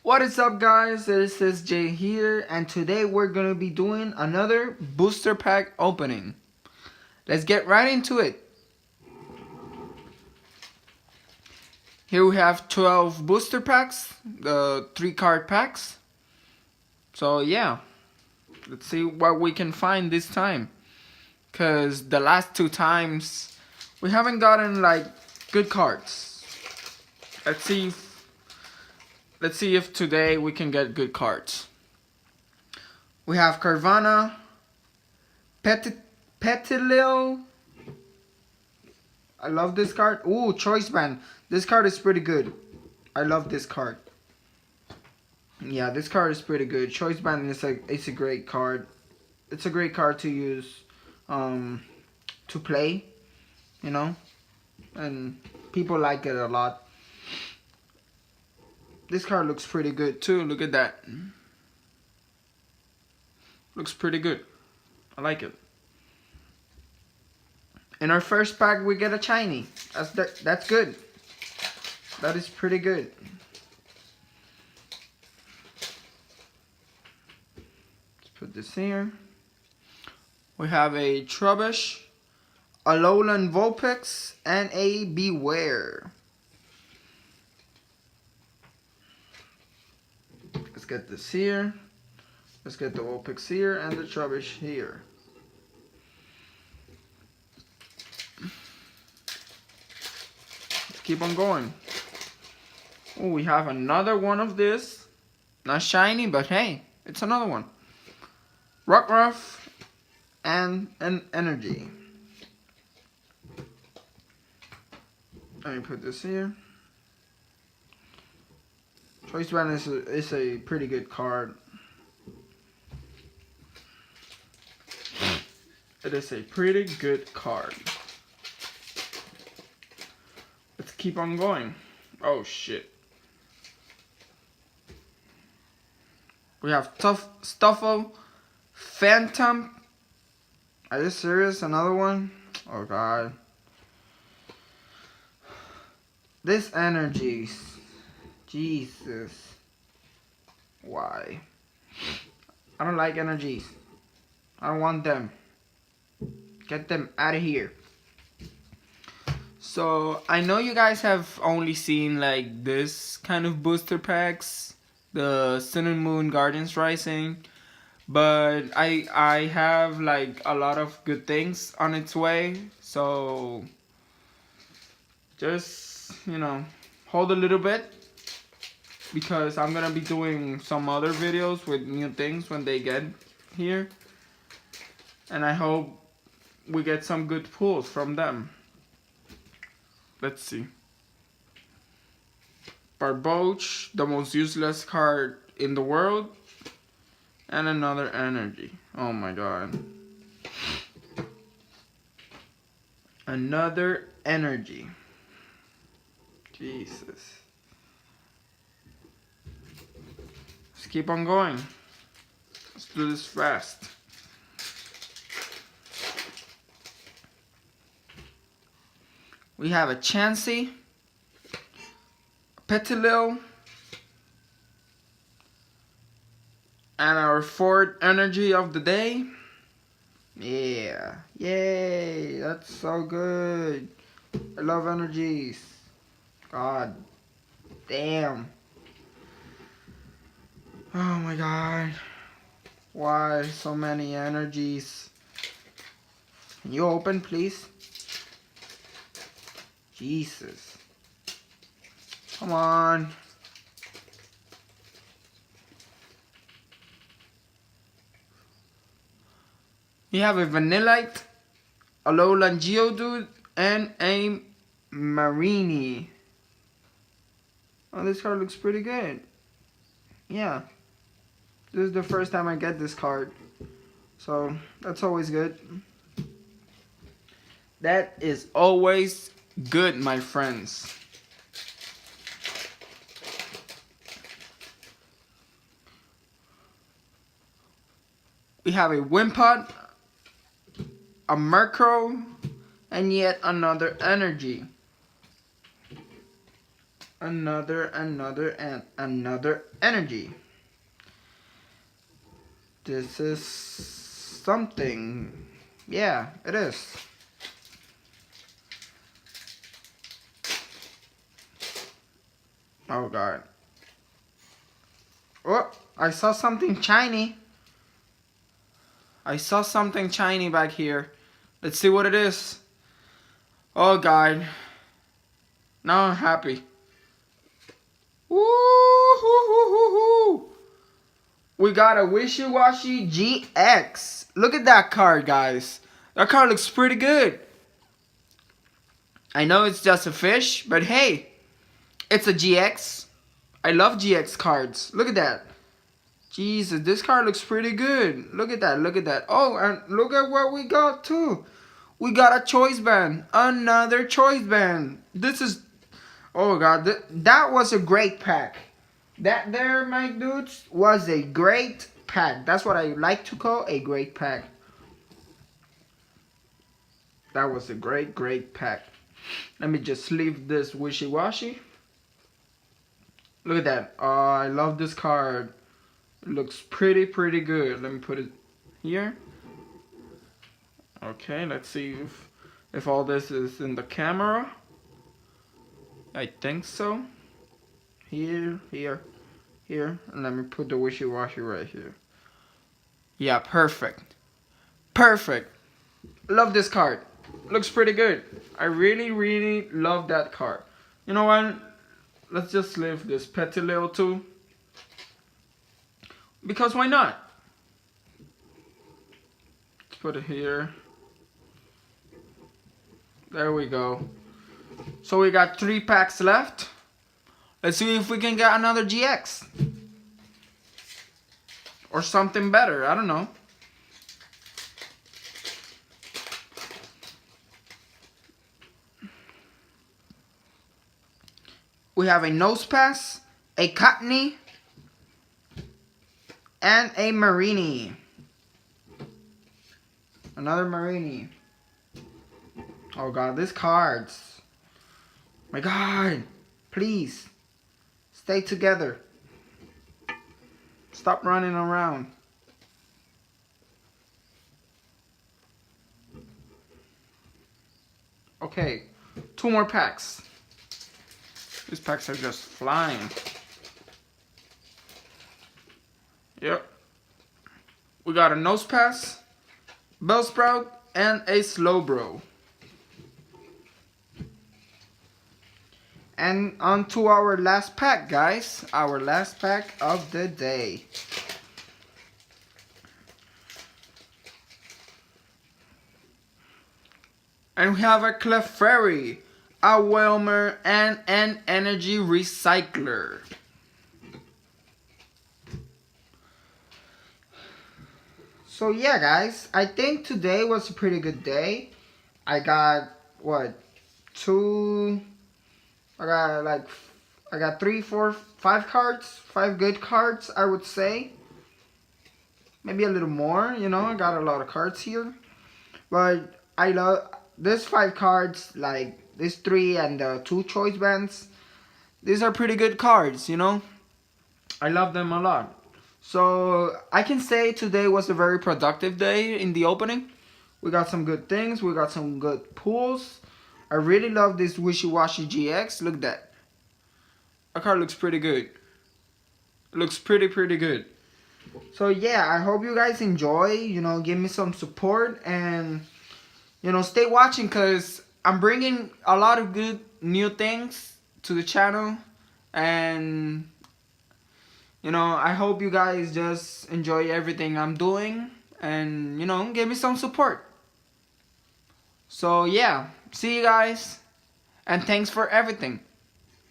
What is up, guys? This is Jay here, and today we're gonna be doing another booster pack opening. Let's get right into it. Here we have 12 booster packs, the 3-card packs. So yeah, let's see what we can find this time. Cause the last 2 times we haven't gotten like good cards. Let's see if today we can get good cards. We have Carvanha, Petilil. I love this card. Ooh, Choice Band. This card is pretty good. I love this card. Yeah, this card is pretty good. Choice Band is it's a great card. It's a great card to use, to play, you know, and people like it a lot. This card looks pretty good too. Look at that. Looks pretty good. I like it. In our first pack, we get a shiny. That's good. That is pretty good. Let's put this here. We have a Trubbish, a Alolan Vulpix, and a Beware. Let's get this here. Let's get the Vulpix here and the Trubbish here. Let's keep on going. Oh, we have another one of this. Not shiny, but hey, it's another one. Rockruff and an Energy. Let me put this here. Choice Band is a pretty good card. It is a pretty good card. Let's keep on going. Oh shit. We have Stuffle, Phantom. Are you serious? Another one? Oh god. This Energies. Jesus. Why? I don't like Energies. I don't want them. Get them out of here. So I know you guys have only seen like this kind of booster packs, the Sun and Moon Guardians Rising, but I have like a lot of good things on its way. So just, you know, hold a little bit, because I'm gonna be doing some other videos with new things when they get here, and I hope we get some good pulls from them. Let's see. Barboach, the most useless card in the world, and another Energy. Oh my god. Another Energy. Jesus. Let's keep on going. Let's do this fast. We have a Chansey, Petilil, and our fourth Energy of the day. Yeah, yay, that's so good. I love Energies. God damn. Oh my god. Why so many Energies? Can you open, please? Jesus. Come on. We have a Vanillite, a Alolan Geodude, and a Marini. Oh, this card looks pretty good. Yeah. This is the first time I get this card. So, that's always good. That is always good, my friends. We have a Wimpod, a Murkrow, and yet another Energy. another energy. This is something. Yeah, it is. Oh god. Oh, I saw something shiny. I saw something shiny back here. Let's see what it is. Oh god. Now I'm happy. Woo-hoo-hoo-hoo-hoo. We got a Wishy-Washy GX. Look at that card, guys. That card looks pretty good. I know it's just a fish, but hey, it's a GX. I love GX cards. Look at that. Jesus, this card looks pretty good. Look at that, look at that. Oh, and look at what we got too. We got a choice band. Another choice band. This is, oh god, that was a great pack. That there, my dudes, was a great pack. That's what I like to call a great pack. That was a great pack. Let me just leave this Wishy-Washy. Look at that. Oh, I love this card. It looks pretty good. Let me put it here. Okay, let's see if all this is in the camera. I think so. Here, and let me put the Wishy-Washy right here. Yeah, perfect. Love this card. Looks pretty good. I really love that card. You know what? Let's just leave this Petilil too. Because why not? Let's put it here. There we go. So we got 3 packs left. Let's see if we can get another GX. Or something better, I don't know. We have a Nosepass, a Cottonee, and a Mareanie. Another Mareanie. Oh god, these cards. My god, please. Stay together. Stop running around. Okay, 2 more packs. These packs are just flying. Yep. We got a Nosepass, Bellsprout, and a Slowbro. And on to our last pack, guys. Our last pack of the day. And we have a Clefairy, a Wailmer, and an Energy Recycler. So yeah, guys, I think today was a pretty good day. I got, what, 2... I got 3, 4, 5 cards, 5 good cards, I would say. Maybe a little more, you know, I got a lot of cards here. But I love this 5 cards, like these 3 and the 2 choice bands. These are pretty good cards, you know. I love them a lot. So I can say today was a very productive day in the opening. We got some good things, we got some good pulls. I really love this Wishy-Washy GX. Look at that. That card looks pretty good. It looks pretty good. So yeah, I hope you guys enjoy. You know, give me some support. And, you know, stay watching. Because I'm bringing a lot of good new things to the channel. And, you know, I hope you guys just enjoy everything I'm doing. And, you know, give me some support. So yeah. See you guys, and thanks for everything.